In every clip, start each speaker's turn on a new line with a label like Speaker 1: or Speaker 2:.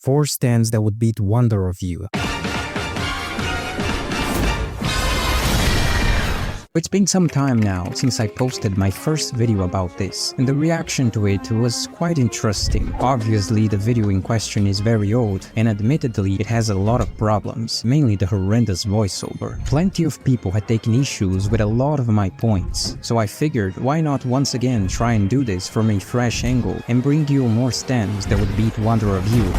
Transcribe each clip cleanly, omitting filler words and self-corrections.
Speaker 1: 4 stands that would beat Wonder of You. It's been some time now since I posted my first video about this, and the reaction to it was quite interesting. Obviously, the video in question is very old, and admittedly it has a lot of problems, mainly the horrendous voiceover. Plenty of people had taken issues with a lot of my points, so I figured why not once again try and do this from a fresh angle and bring you more stands that would beat Wonder of You.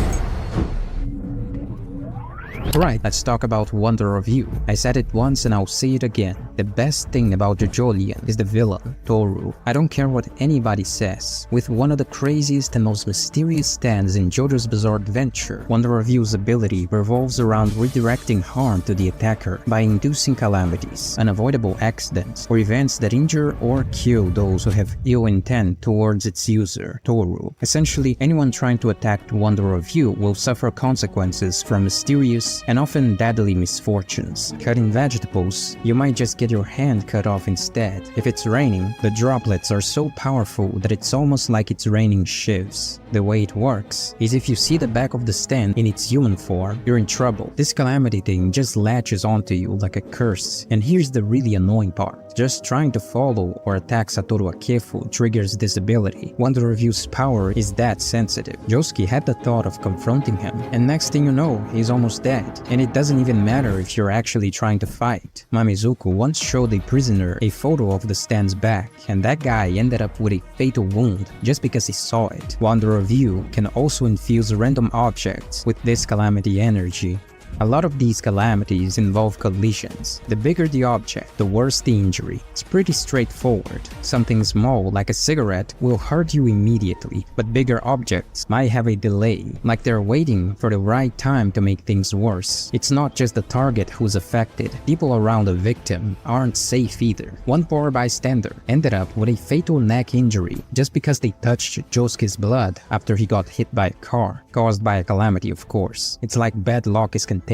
Speaker 1: Right, let's talk about Wonder of You. I said it once and I'll say it again. The best thing about JoJo is the villain, Toru. I don't care what anybody says. With one of the craziest and most mysterious stands in JoJo's Bizarre Adventure, Wonder of You's ability revolves around redirecting harm to the attacker by inducing calamities, unavoidable accidents, or events that injure or kill those who have ill intent towards its user, Toru. Essentially, anyone trying to attack Wonder of You will suffer consequences from mysterious and often deadly misfortunes. Cutting vegetables, you might just get your hand cut off instead. If it's raining, the droplets are so powerful that it's almost like it's raining shivs. The way it works is if you see the back of the stand in its human form, you're in trouble. This calamity thing just latches onto you like a curse. And here's the really annoying part. Just trying to follow or attack Satoru Akefu triggers this ability. Wonder of You's power is that sensitive. Josuke had the thought of confronting him, and next thing you know, he's almost dead. And it doesn't even matter if you're actually trying to fight. Mamizuku once showed a prisoner a photo of the stand's back, and that guy ended up with a fatal wound just because he saw it. Wonder of You can also infuse random objects with this calamity energy. A lot of these calamities involve collisions. The bigger the object, the worse the injury. It's pretty straightforward. Something small, like a cigarette, will hurt you immediately, but bigger objects might have a delay, like they're waiting for the right time to make things worse. It's not just the target who's affected. People around the victim aren't safe either. One poor bystander ended up with a fatal neck injury just because they touched Josuke's blood after he got hit by a car, caused by a calamity of course. It's like bad luck is contagious.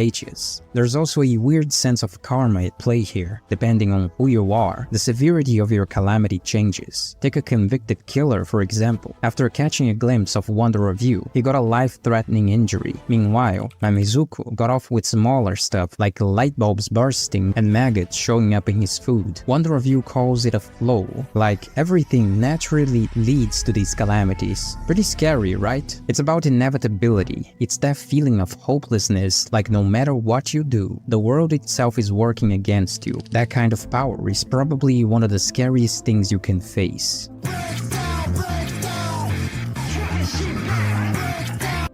Speaker 1: There's also a weird sense of karma at play here. Depending on who you are, the severity of your calamity changes. Take a convicted killer for example. After catching a glimpse of Wonder of You, he got a life-threatening injury. Meanwhile, Mamizuku got off with smaller stuff like light bulbs bursting and maggots showing up in his food. Wonder of You calls it a flow, like everything naturally leads to these calamities. Pretty scary, right? It's about inevitability. It's that feeling of hopelessness, like no matter what you do, the world itself is working against you. That kind of power is probably one of the scariest things you can face.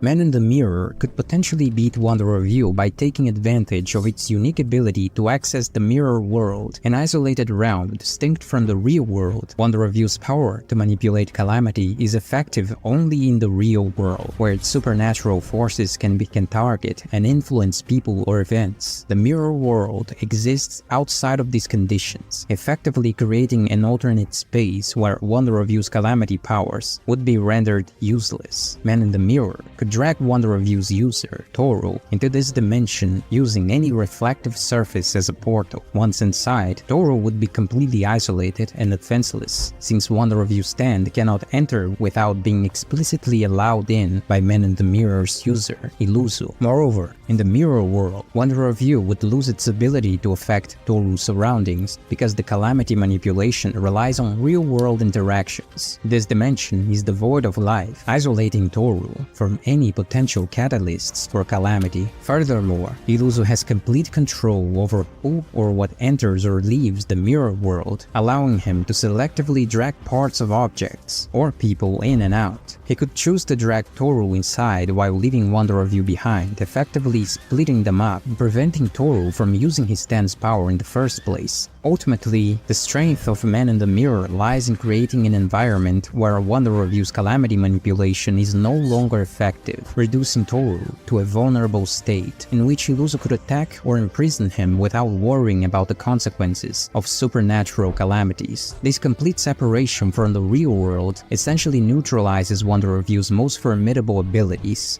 Speaker 1: Man in the Mirror could potentially beat Wonder of You by taking advantage of its unique ability to access the mirror world, an isolated realm distinct from the real world. Wonder of You's power to manipulate calamity is effective only in the real world, where its supernatural forces can target and influence people or events. The mirror world exists outside of these conditions, effectively creating an alternate space where Wonder of You's calamity powers would be rendered useless. Man in the Mirror could drag Wonder of You's user, Toru, into this dimension using any reflective surface as a portal. Once inside, Toru would be completely isolated and defenseless, since Wonder of You's stand cannot enter without being explicitly allowed in by Man in the Mirror's user, Iluzu. Moreover, in the mirror world, Wonder of You would lose its ability to affect Toru's surroundings because the calamity manipulation relies on real-world interactions. This dimension is devoid of life, isolating Toru from any potential catalysts for calamity. Furthermore, Iluzu has complete control over who or what enters or leaves the mirror world, allowing him to selectively drag parts of objects or people in and out. He could choose to drag Toru inside while leaving Wonder of You behind, effectively splitting them up and preventing Toru from using his stand's power in the first place. Ultimately, the strength of Man in the Mirror lies in creating an environment where Wonder of You's calamity manipulation is no longer effective, reducing Toru to a vulnerable state in which Iluzu could attack or imprison him without worrying about the consequences of supernatural calamities. This complete separation from the real world essentially neutralizes Wonder of You's most formidable abilities.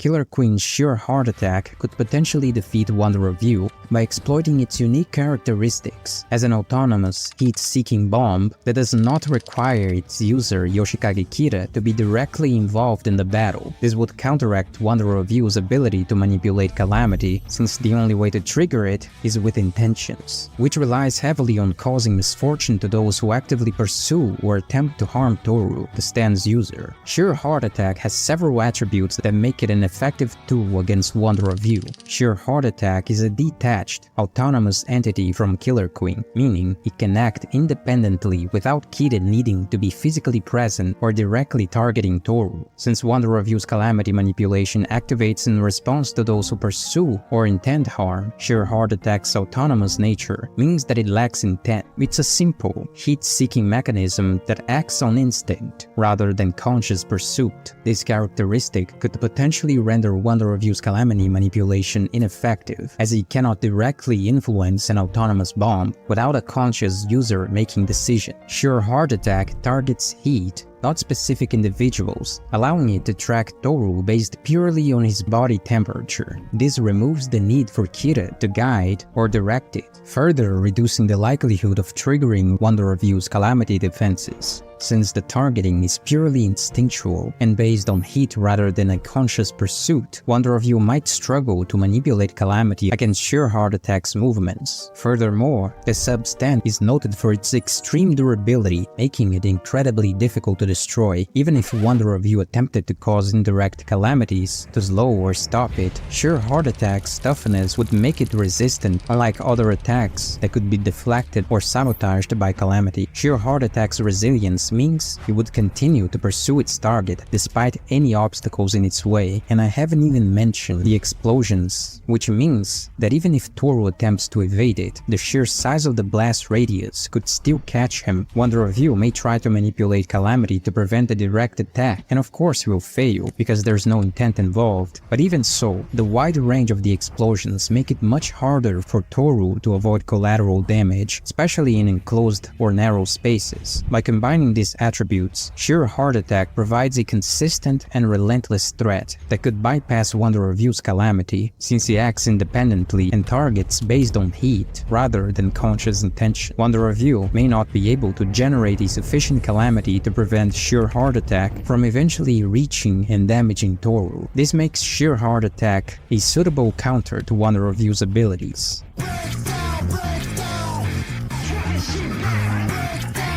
Speaker 1: Killer Queen's sheer heart attack could potentially defeat Wonder of You by exploiting its unique characteristics as an autonomous, heat-seeking bomb that does not require its user Yoshikage Kira to be directly involved in the battle. This would counteract Wonder of You's ability to manipulate Calamity, since the only way to trigger it is with intentions, which relies heavily on causing misfortune to those who actively pursue or attempt to harm Toru, the stand's user. Sheer heart attack has several attributes that make it an effective tool against Wonder of You. Sheer heart attack is a detached, autonomous entity from Killer Queen, meaning it can act independently without Kira needing to be physically present or directly targeting Toru. Since Wonder of You's Calamity manipulation activates in response to those who pursue or intend harm, Sheer heart attack's autonomous nature means that it lacks intent. It's a simple, heat-seeking mechanism that acts on instinct rather than conscious pursuit. This characteristic could potentially render Wonder of You's Calamity manipulation ineffective, as he cannot directly influence an autonomous bomb without a conscious user making decision. Sheer heart attack targets heat, not specific individuals, allowing it to track Toru based purely on his body temperature. This removes the need for Kira to guide or direct it, further reducing the likelihood of triggering Wonder of You's Calamity defenses. Since the targeting is purely instinctual and based on heat rather than a conscious pursuit, Wonder of You might struggle to manipulate Calamity against sheer heart attack's movements. Furthermore, the substance is noted for its extreme durability, making it incredibly difficult to destroy. Even if Wonder of You attempted to cause indirect calamities to slow or stop it, sheer heart attack's toughness would make it resistant, unlike other attacks that could be deflected or sabotaged by Calamity. Sheer heart attack's resilience means it would continue to pursue its target despite any obstacles in its way, and I haven't even mentioned the explosions, which means that even if Toru attempts to evade it, the sheer size of the blast radius could still catch him. Wonder of You may try to manipulate Calamity to prevent a direct attack, and of course he will fail because there's no intent involved, but even so, the wide range of the explosions make it much harder for Toru to avoid collateral damage, especially in enclosed or narrow spaces. By combining these attributes, sheer heart attack provides a consistent and relentless threat that could bypass Wonder of You's Calamity, since he acts independently and targets based on heat rather than conscious intention. Wonder of You may not be able to generate a sufficient Calamity to prevent sheer heart attack from eventually reaching and damaging Toru. This makes sheer heart attack a suitable counter to Wonder of You's abilities.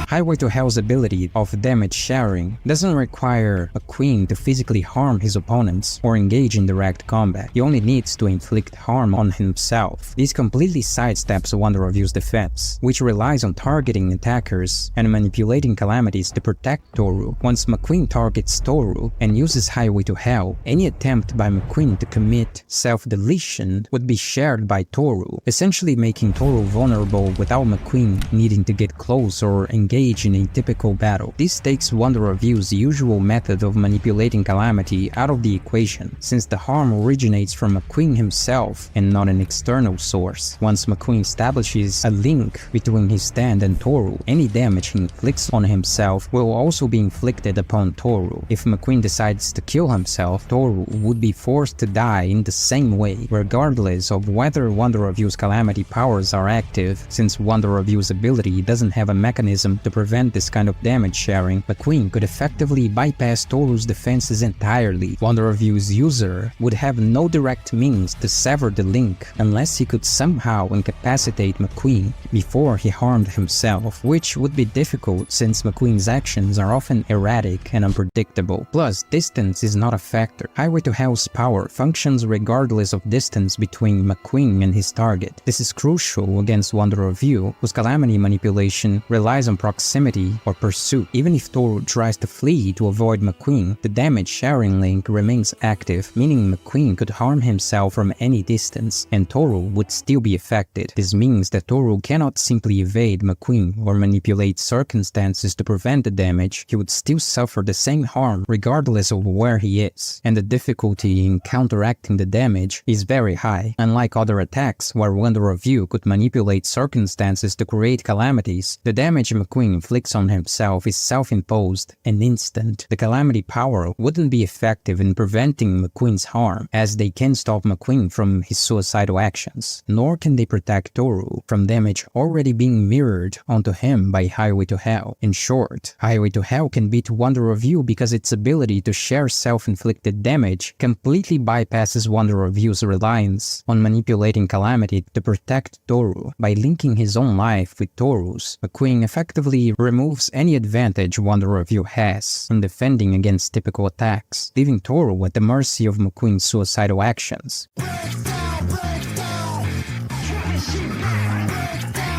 Speaker 1: Highway to Hell's ability of damage sharing doesn't require a queen to physically harm his opponents or engage in direct combat. He only needs to inflict harm on himself. This completely sidesteps Wonder of You's defense, which relies on targeting attackers and manipulating calamities to protect Toru. Once McQueen targets Toru and uses Highway to Hell, any attempt by McQueen to commit self-deletion would be shared by Toru, essentially making Toru vulnerable without McQueen needing to get close or engage in a typical battle. This takes Wonder of You's usual method of manipulating Calamity out of the equation, since the harm originates from McQueen himself and not an external source. Once McQueen establishes a link between his stand and Toru, any damage he inflicts on himself will also be inflicted upon Toru. If McQueen decides to kill himself, Toru would be forced to die in the same way, regardless of whether Wonder of You's Calamity powers are active. Since Wonder of You's ability doesn't have a mechanism to prevent this kind of damage sharing, McQueen could effectively bypass Toru's defenses entirely. Wonder of You's user would have no direct means to sever the link unless he could somehow incapacitate McQueen before he harmed himself, which would be difficult since McQueen's actions are often erratic and unpredictable. Plus, distance is not a factor. Highway to Hell's power functions regardless of distance between McQueen and his target. This is crucial against Wonder of You, whose Calamity manipulation relies on proximity or pursuit. Even if Toru tries to flee to avoid McQueen, the damage sharing link remains active, meaning McQueen could harm himself from any distance, and Toru would still be affected. This means that Toru cannot simply evade McQueen or manipulate circumstances to prevent the damage. He would still suffer the same harm regardless of where he is, and the difficulty in counteracting the damage is very high. Unlike other attacks where Wonder of You could manipulate circumstances to create calamities, the damage McQueen McQueen inflicts on himself is self-imposed and instant. The calamity power wouldn't be effective in preventing McQueen's harm, as they can stop McQueen from his suicidal actions, nor can they protect Toru from damage already being mirrored onto him by Highway to Hell. In short, Highway to Hell can beat Wonder of You because its ability to share self-inflicted damage completely bypasses Wonder of You's reliance on manipulating Calamity to protect Toru. By linking his own life with Toru's, McQueen effectively removes any advantage Wonder of You has in defending against typical attacks, leaving Toru at the mercy of McQueen's suicidal actions.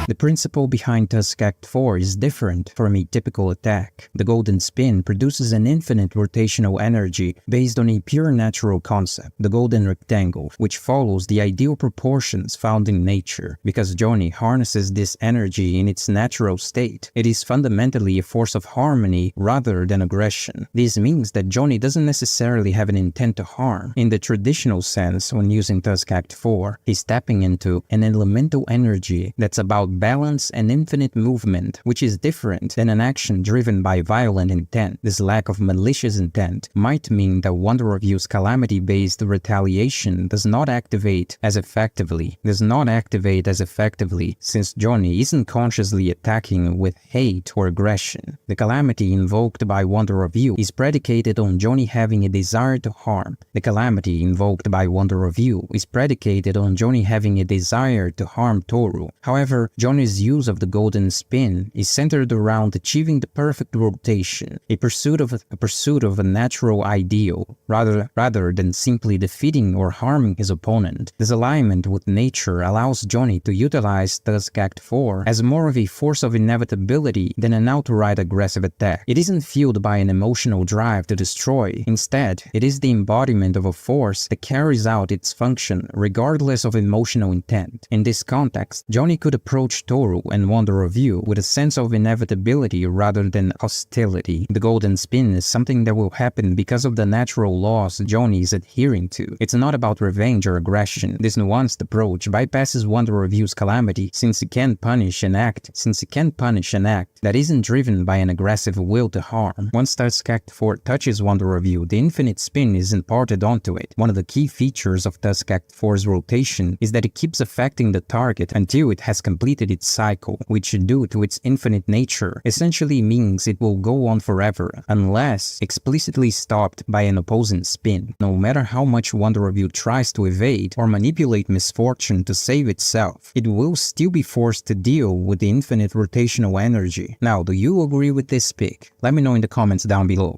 Speaker 1: The principle behind Tusk Act 4 is different from a typical attack. The Golden Spin produces an infinite rotational energy based on a pure natural concept, the Golden Rectangle, which follows the ideal proportions found in nature. Because Johnny harnesses this energy in its natural state, it is fundamentally a force of harmony rather than aggression. This means that Johnny doesn't necessarily have an intent to harm. In the traditional sense, when using Tusk Act 4, he's tapping into an elemental energy that's about balance and infinite movement, which is different than an action driven by violent intent. This lack of malicious intent might mean that Wonder of You's calamity-based retaliation does not activate as effectively since Johnny isn't consciously attacking with hate or aggression. The calamity invoked by Wonder of You is predicated on Johnny having a desire to harm. The calamity invoked by Wonder of You is predicated on Johnny having a desire to harm Toru. However, Johnny's use of the Golden Spin is centered around achieving the perfect rotation, a pursuit of a natural ideal, rather than simply defeating or harming his opponent. This alignment with nature allows Johnny to utilize Tusk Act 4 as more of a force of inevitability than an outright aggressive attack. It isn't fueled by an emotional drive to destroy. Instead, it is the embodiment of a force that carries out its function regardless of emotional intent. In this context, Johnny could approach Toru and Wonder of You with a sense of inevitability rather than hostility. The Golden Spin is something that will happen because of the natural laws Johnny is adhering to. It's not about revenge or aggression. This nuanced approach bypasses Wonder of You's calamity since it can punish an act that isn't driven by an aggressive will to harm. Once Tusk Act 4 touches Wonder of You, the infinite spin is imparted onto it. One of the key features of Tusk Act 4's rotation is that it keeps affecting the target until it has completed its cycle, which due to its infinite nature essentially means it will go on forever unless explicitly stopped by an opposing spin. No matter how much Wonder of You tries to evade or manipulate misfortune to save itself, it will still be forced to deal with the infinite rotational energy. Now, do you agree with this pick? Let me know in the comments down below.